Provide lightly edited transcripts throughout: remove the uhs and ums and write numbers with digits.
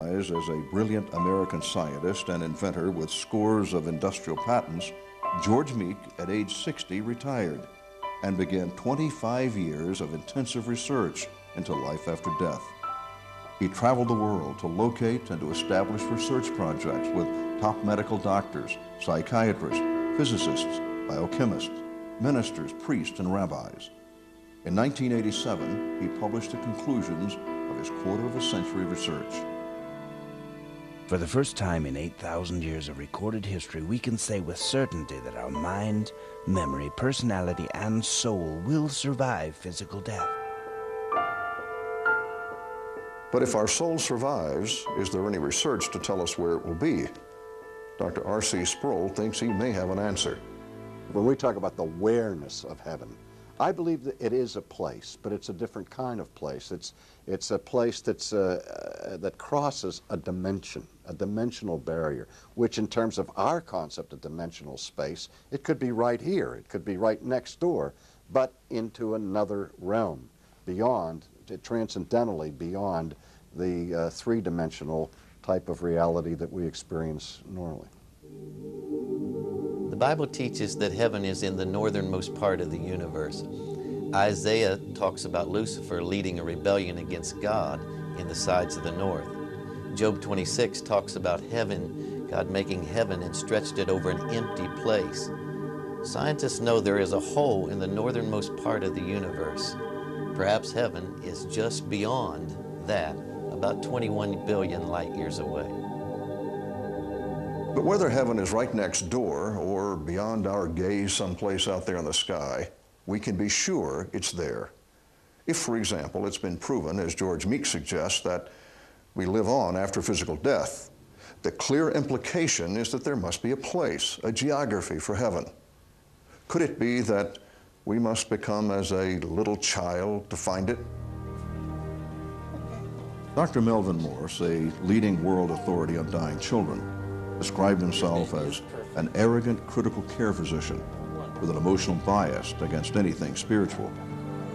As a brilliant American scientist and inventor with scores of industrial patents, George Meek, at age 60, retired and began 25 years of intensive research into life after death. He traveled the world to locate and to establish research projects with top medical doctors, psychiatrists, physicists, biochemists, ministers, priests, and rabbis. In 1987, he published the conclusions of his quarter-of-a-century research. For the first time in 8,000 years of recorded history, we can say with certainty that our mind, memory, personality, and soul will survive physical death. But if our soul survives, is there any research to tell us where it will be? Dr. R.C. Sproul thinks he may have an answer. When we talk about the whereness of heaven, I believe that it is a place, but it's a different kind of place. It's a place that's, that crosses a dimension, a dimensional barrier, which in terms of our concept of dimensional space, it could be right here, it could be right next door, but into another realm, beyond, transcendentally beyond the three-dimensional type of reality that we experience normally. The Bible teaches that heaven is in the northernmost part of the universe. Isaiah talks about Lucifer leading a rebellion against God in the sides of the north. Job 26 talks about heaven, God making heaven and stretched it over an empty place. Scientists know there is a hole in the northernmost part of the universe. Perhaps heaven is just beyond that, about 21 billion light years away. But whether heaven is right next door or beyond our gaze someplace out there in the sky, we can be sure it's there. If, for example, it's been proven, as George Meek suggests, that we live on after physical death, the clear implication is that there must be a place, a geography for heaven. Could it be that we must become as a little child to find it? Dr. Melvin Morse, a leading world authority on dying children, described himself as an arrogant critical care physician with an emotional bias against anything spiritual.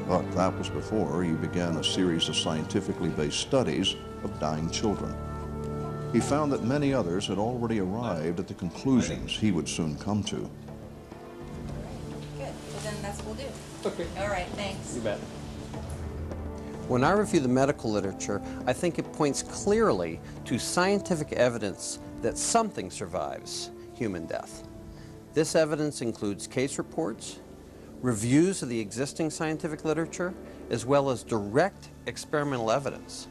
But that was before he began a series of scientifically based studies of dying children. He found that many others had already arrived at the conclusions he would soon come to. Good. Well, then that's what we'll do. Okay. All right, thanks. You bet. When I review the medical literature, I think it points clearly to scientific evidence that something survives human death. This evidence includes case reports, reviews of the existing scientific literature, as well as direct experimental evidence,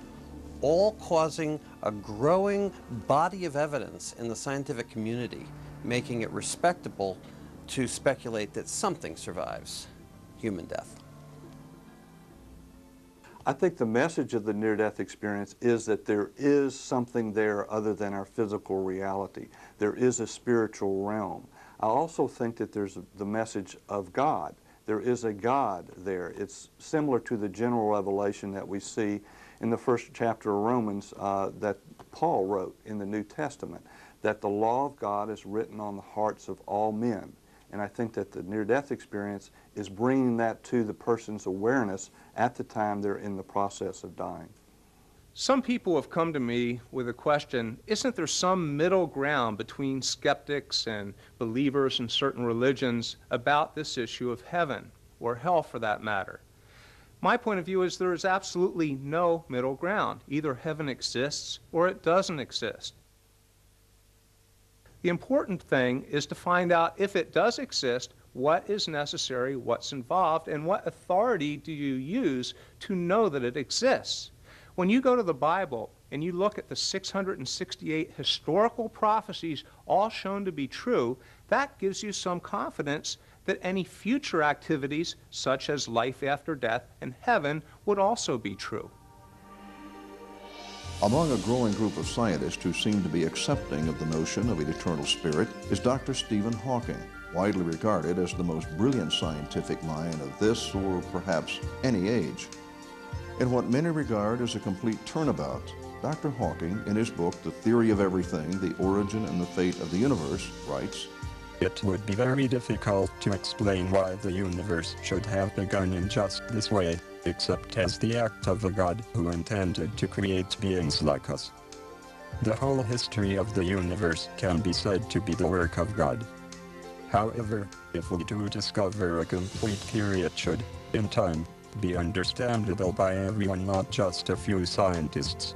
all causing a growing body of evidence in the scientific community, making it respectable to speculate that something survives human death. I think the message of the near-death experience is that there is something there other than our physical reality. There is a spiritual realm. I also think that there's the message of God. There is a God there. It's similar to the general revelation that we see in the first chapter of Romans that Paul wrote in the New Testament, that the law of God is written on the hearts of all men. And I think that the near-death experience is bringing that to the person's awareness at the time they're in the process of dying. Some people have come to me with a question, isn't there some middle ground between skeptics and believers in certain religions about this issue of heaven, or hell for that matter? My point of view is there is absolutely no middle ground. Either heaven exists or it doesn't exist. The important thing is to find out if it does exist, what is necessary, what's involved, and what authority do you use to know that it exists. When you go to the Bible and you look at the 668 historical prophecies, all shown to be true, that gives you some confidence that any future activities, such as life after death and heaven, would also be true. Among a growing group of scientists who seem to be accepting of the notion of an eternal spirit is Dr. Stephen Hawking, widely regarded as the most brilliant scientific mind of this or perhaps any age. In what many regard as a complete turnabout, Dr. Hawking, in his book, The Theory of Everything, The Origin and the Fate of the Universe, writes, "It would be very difficult to explain why the universe should have begun in just this way, except as the act of a God who intended to create beings like us." The whole history of the universe can be said to be the work of God. However, if we do discover a complete theory, it should, in time, be understandable by everyone, not just a few scientists.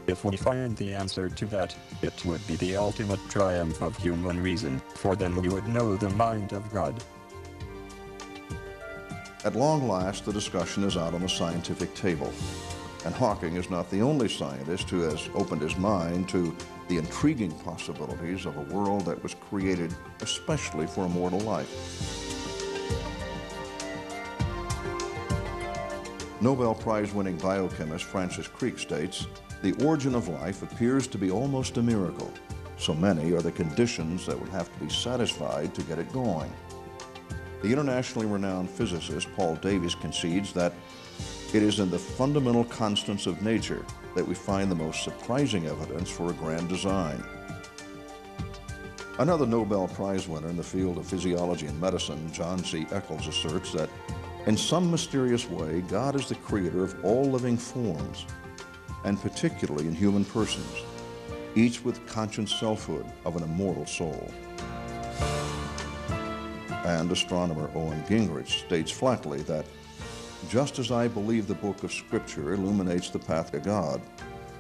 If we find the answer to that, it would be the ultimate triumph of human reason, for then we would know the mind of God. At long last, the discussion is out on the scientific table. And Hawking is not the only scientist who has opened his mind to the intriguing possibilities of a world that was created especially for immortal life. Nobel Prize-winning biochemist Francis Crick states, "The origin of life appears to be almost a miracle. So many are the conditions that would have to be satisfied to get it going." The internationally renowned physicist Paul Davies concedes that it is in the fundamental constants of nature that we find the most surprising evidence for a grand design. Another Nobel Prize winner in the field of physiology and medicine, John C. Eccles, asserts that in some mysterious way, God is the creator of all living forms, and particularly in human persons, each with conscious selfhood of an immortal soul. And astronomer Owen Gingerich states flatly that just as I believe the book of Scripture illuminates the path to God,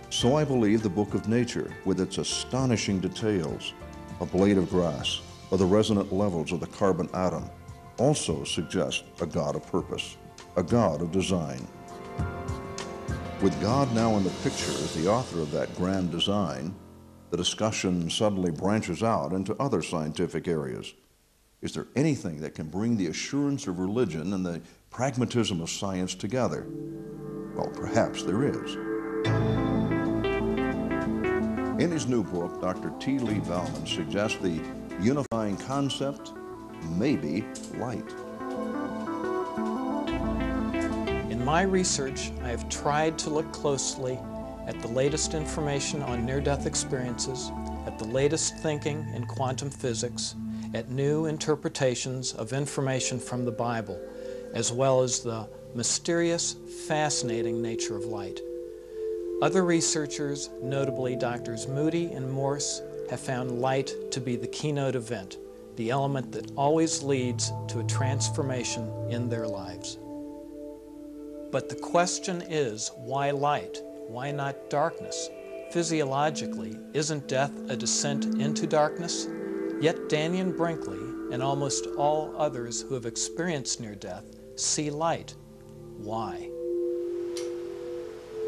so I believe the book of nature, with its astonishing details, a blade of grass, or the resonant levels of the carbon atom, also suggests a God of purpose, a God of design. With God now in the picture as the author of that grand design, the discussion suddenly branches out into other scientific areas. Is there anything that can bring the assurance of religion and the pragmatism of science together? Well, perhaps there is. In his new book, Dr. T. Lee Bauman suggests the unifying concept may be light. In my research, I have tried to look closely at the latest information on near-death experiences, at the latest thinking in quantum physics, at new interpretations of information from the Bible, as well as the mysterious, fascinating nature of light. Other researchers, notably Drs. Moody and Morse, have found light to be the keynote event, the element that always leads to a transformation in their lives. But the question is, why light? Why not darkness? Physiologically, isn't death a descent into darkness? Yet Daniel Brinkley and almost all others who have experienced near death see light. Why?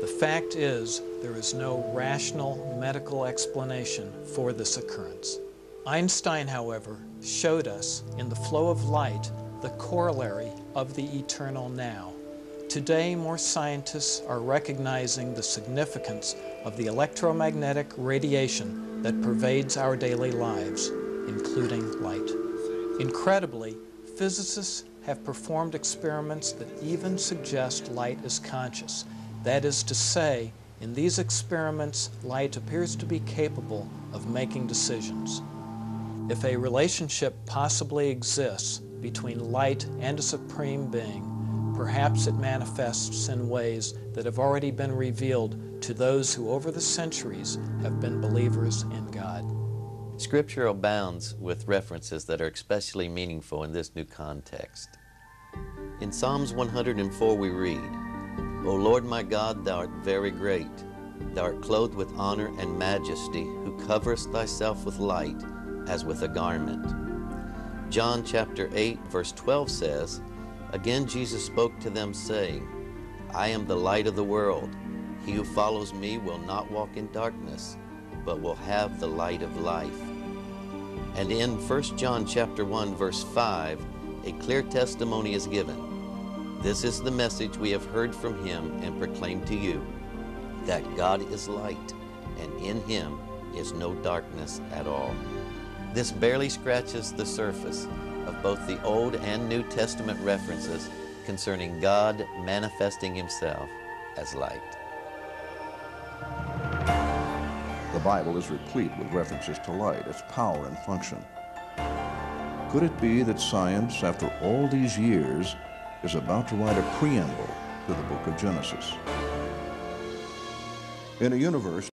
The fact is, there is no rational medical explanation for this occurrence. Einstein, however, showed us in the flow of light the corollary of the eternal now. Today, more scientists are recognizing the significance of the electromagnetic radiation that pervades our daily lives, including light. Incredibly, physicists have performed experiments that even suggest light is conscious. That is to say, in these experiments, light appears to be capable of making decisions. If a relationship possibly exists between light and a supreme being, perhaps it manifests in ways that have already been revealed to those who over the centuries have been believers in God. Scripture abounds with references that are especially meaningful in this new context. In Psalms 104 we read, O Lord my God, thou art very great. Thou art clothed with honor and majesty, who coverest thyself with light as with a garment. John chapter 8 verse 12 says, Again Jesus spoke to them, saying, I am the light of the world. He who follows me will not walk in darkness, but will have the light of life. And in 1 John chapter 1 verse 5, a clear testimony is given. This is the message we have heard from him and proclaimed to you, that God is light, and in him is no darkness at all. This barely scratches the surface of both the Old and New Testament references concerning God manifesting himself as light. The Bible is replete with references to light, its power and function. Could it be that science, after all these years, is about to write a preamble to the book of Genesis? In a universe